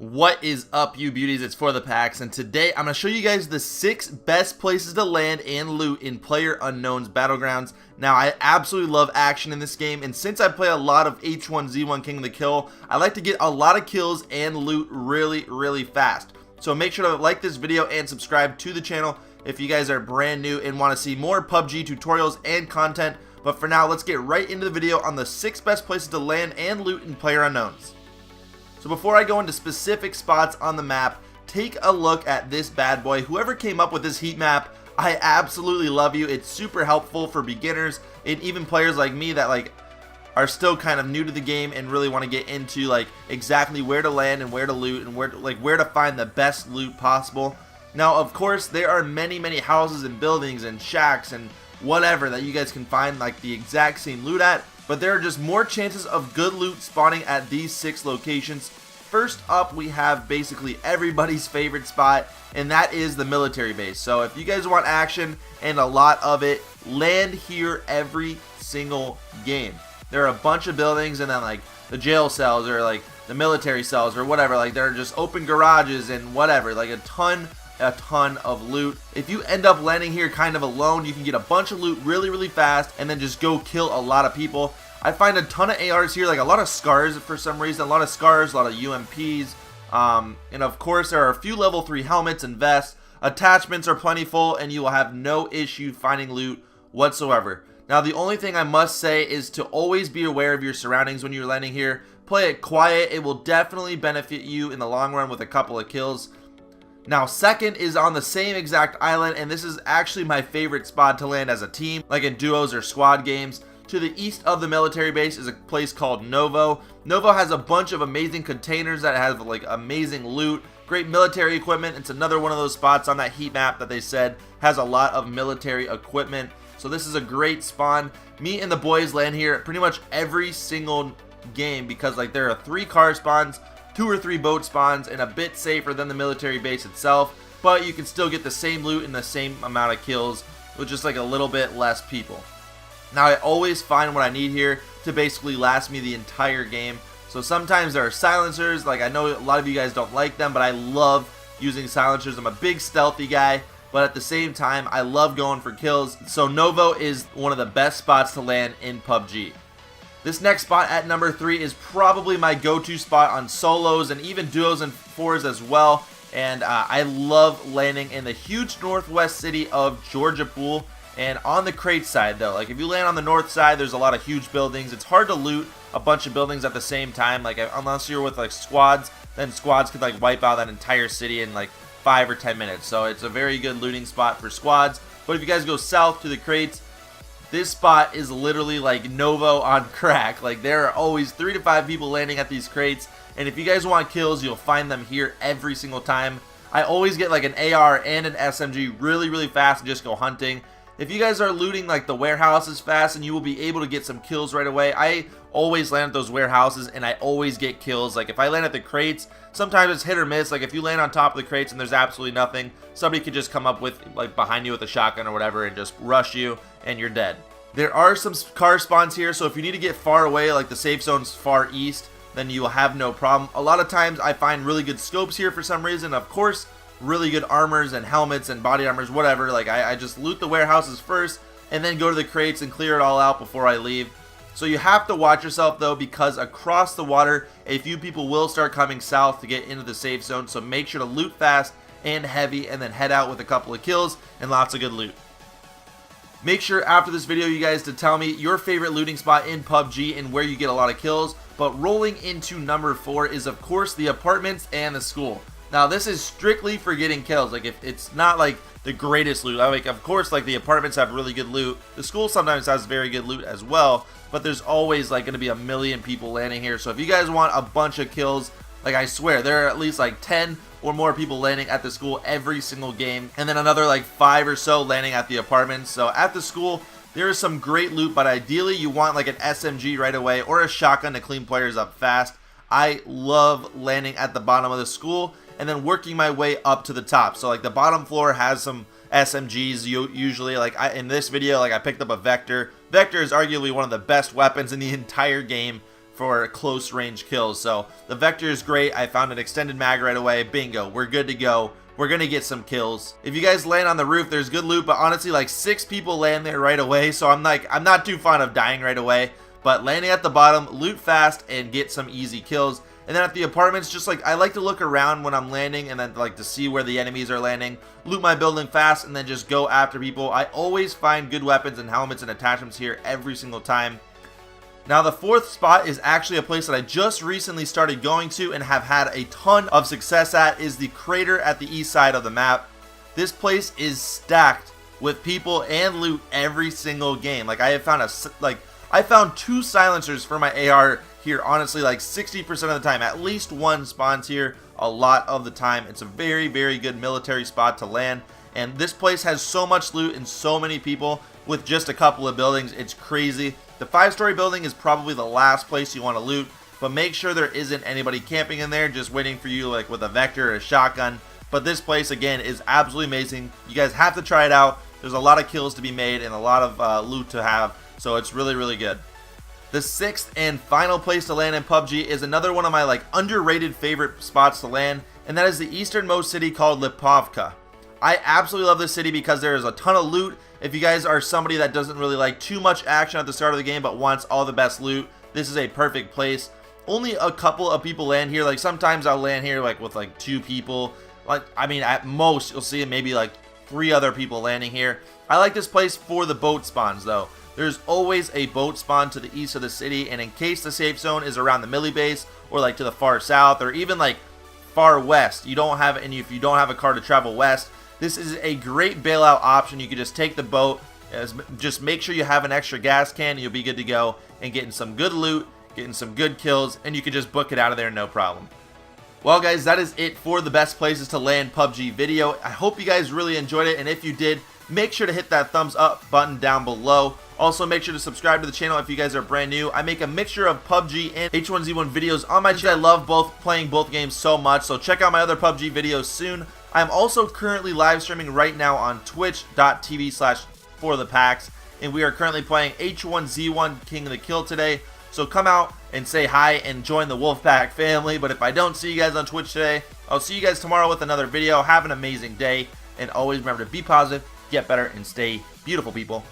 What is up, you beauties? It's For The Packs, and today I'm going to show you guys the 6 best places to land and loot in PlayerUnknown's Battlegrounds. Now, I absolutely love action in this game, and since I play a lot of H1Z1 King of the Kill, I like to get a lot of kills and loot really fast. So make sure to like this video and subscribe to the channel if you guys are brand new and want to see more PUBG tutorials and content. But for now, let's get right into the video on the 6 best places to land and loot in PlayerUnknown's. So before I go into specific spots on the map, take a look at this bad boy. Whoever came up with this heat map, I absolutely love you. It's super helpful for beginners and even players like me that are still kind of new to the game and really want to get into exactly where to land and where to loot and where to find the best loot possible. Now, of course, there are many houses and buildings and shacks and whatever that you guys can find the exact same loot at. But there are just more chances of good loot spawning at these 6 locations. First up, we have basically everybody's favorite spot, and that is the military base. So if you guys want action and a lot of it, land here every single game. There are a bunch of buildings, and then the jail cells or the military cells or whatever. There are just open garages and whatever, a ton of loot. If you end up landing here kind of alone, you can get a bunch of loot really fast and then just go kill a lot of people. I find a ton of ARs here, a lot of scars for some reason, a lot of scars, a lot of UMPs, and of course there are a few level 3 helmets and vests. Attachments are plentiful and you will have no issue finding loot whatsoever. Now, the only thing I must say is to always be aware of your surroundings when you're landing here. Play it quiet. It will definitely benefit you in the long run with a couple of kills. Now, second is on the same exact island, and this is actually my favorite spot to land as a team, like in duos or squad games. To the east of the military base is a place called Novo. Novo has a bunch of amazing containers that have amazing loot, great military equipment. It's another one of those spots on that heat map that they said has a lot of military equipment. So this is a great spawn. Me and the boys land here pretty much every single game because there are 3 car spawns, 2 or 3 boat spawns, and a bit safer than the military base itself, but you can still get the same loot and the same amount of kills with just a little bit less people. Now, I always find what I need here to basically last me the entire game. So sometimes there are silencers. I know a lot of you guys don't like them, but I love using silencers. I'm a big stealthy guy, but at the same time, I love going for kills. So Novo is one of the best spots to land in PUBG. This next spot at number 3 is probably my go-to spot on solos and even duos and 4s as well. And I love landing in the huge northwest city of Georgia Pool. And on the crate side though, if you land on the north side, there's a lot of huge buildings. It's hard to loot a bunch of buildings at the same time. Unless you're with squads, then squads could wipe out that entire city in 5 or 10 minutes. So it's a very good looting spot for squads. But if you guys go south to the crates, this spot is literally Novo on crack. There are always 3 to 5 people landing at these crates, and if you guys want kills, you'll find them here every single time. I always get an AR and an SMG really fast and just go hunting. If you guys are looting the warehouses fast, and you will be able to get some kills right away. I always land at those warehouses and I always get kills. If I land at the crates, sometimes it's hit or miss. If you land on top of the crates and there's absolutely nothing, somebody could just come up with behind you with a shotgun or whatever and just rush you and you're dead. There are some car spawns here, so if you need to get far away, the safe zone's far east, then you will have no problem. A lot of times I find really good scopes here for some reason. Of course, really good armors and helmets and body armors, whatever. I just loot the warehouses first and then go to the crates and clear it all out before I leave. So you have to watch yourself though, because across the water a few people will start coming south to get into the safe zone. So make sure to loot fast and heavy and then head out with a couple of kills and lots of good loot. Make sure after this video, you guys, to tell me your favorite looting spot in PUBG and where you get a lot of kills. But rolling into number 4 is of course the apartments and the school. Now, this is strictly for getting kills. If it's not the greatest loot, of course the apartments have really good loot. The school sometimes has very good loot as well, but there's always going to be a million people landing here. So if you guys want a bunch of kills, I swear there are at least 10 or more people landing at the school every single game, and then another 5 or so landing at the apartments. So at the school, there is some great loot, but ideally you want an SMG right away or a shotgun to clean players up fast. I love landing at the bottom of the school and then working my way up to the top. So the bottom floor has some SMGs usually. In this video, I picked up a Vector. Vector is arguably one of the best weapons in the entire game for close range kills. So the Vector is great. I found an extended mag right away. Bingo, we're good to go. We're gonna get some kills. If you guys land on the roof, there's good loot, but honestly, like 6 people land there right away, so I'm not too fond of dying right away. But landing at the bottom, loot fast and get some easy kills. And then at the apartments, just like I like to look around when I'm landing and then like to see where the enemies are landing, loot my building fast, and then just go after people. I always find good weapons and helmets and attachments here every single time. Now the 4th spot is actually a place that I just recently started going to and have had a ton of success at, is the crater at the east side of the map. This place is stacked with people and loot every single game. Like I have found I found 2 silencers for my AR here, honestly, like 60% of the time. At least one spawns here a lot of the time. It's a very, very good military spot to land. And this place has so much loot and so many people with just a couple of buildings. It's crazy. The 5-story building is probably the last place you want to loot, but make sure there isn't anybody camping in there just waiting for you like with a Vector or a shotgun. But this place, again, is absolutely amazing. You guys have to try it out. There's a lot of kills to be made and a lot of loot to have, so it's really, really good. The 6th and final place to land in PUBG is another one of my like underrated favorite spots to land, and that is the easternmost city called Pubg. I absolutely love this city because there is a ton of loot. If you guys are somebody that doesn't really like too much action at the start of the game but wants all the best loot, this is a perfect place. Only a couple of people land here. Like sometimes I'll land here like with like 2 people. Like I mean, at most you'll see maybe like 3 other people landing here. I like this place for the boat spawns though. There's always a boat spawn to the east of the city, and in case the safe zone is around the milli base or like to the far south or even like far west, if you don't have a car to travel west, this is a great bailout option. You can just take the boat, just make sure you have an extra gas can and you'll be good to go and getting some good loot, getting some good kills, and you can just book it out of there no problem. Well guys, that is it for the best places to land PUBG video. I hope you guys really enjoyed it, and if you did, make sure to hit that thumbs up button down below. Also, make sure to subscribe to the channel if you guys are brand new. I make a mixture of PUBG and H1Z1 videos on my channel. I love playing both games so much, so check out my other PUBG videos soon. I'm also currently live streaming right now on twitch.tv/forthepacks, and we are currently playing H1Z1 King of the Kill today. So come out and say hi and join the Wolfpack family. But if I don't see you guys on Twitch today, I'll see you guys tomorrow with another video. Have an amazing day, and always remember to be positive, get better, and stay beautiful, people.